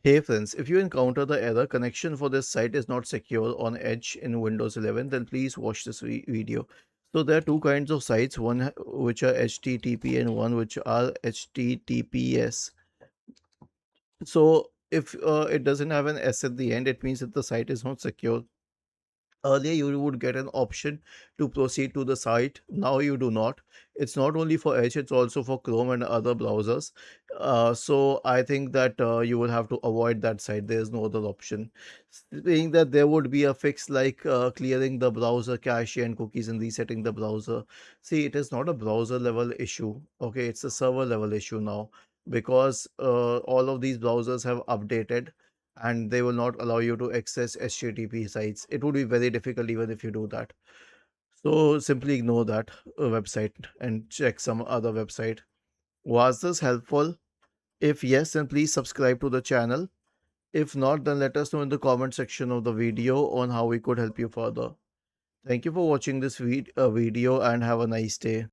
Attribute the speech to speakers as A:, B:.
A: Hey friends, if you encounter the error connection for this site is not secure on Edge in Windows 11, then please watch this video. So there are two kinds of sites, one which are HTTP and one which are HTTPS. So if it doesn't have an S at the end, it means that the site is not secure. Earlier you would get an option to proceed to the site. Now you do not. It's not only for Edge, it's also for Chrome and other browsers. So I think that you will have to avoid that site. There is no other option. Saying that there would be a fix like clearing the browser cache and cookies and resetting the browser. See, it is not a browser level issue. Okay, it's a server level issue now, because all of these browsers have updated and they will not allow you to access HTTP sites. It would be very difficult even if you do that. So simply ignore that website and check some other website. Was this helpful? If yes, then please subscribe to the channel. If not, then let us know in the comment section of the video on how we could help you further. Thank you for watching this video and have a nice day.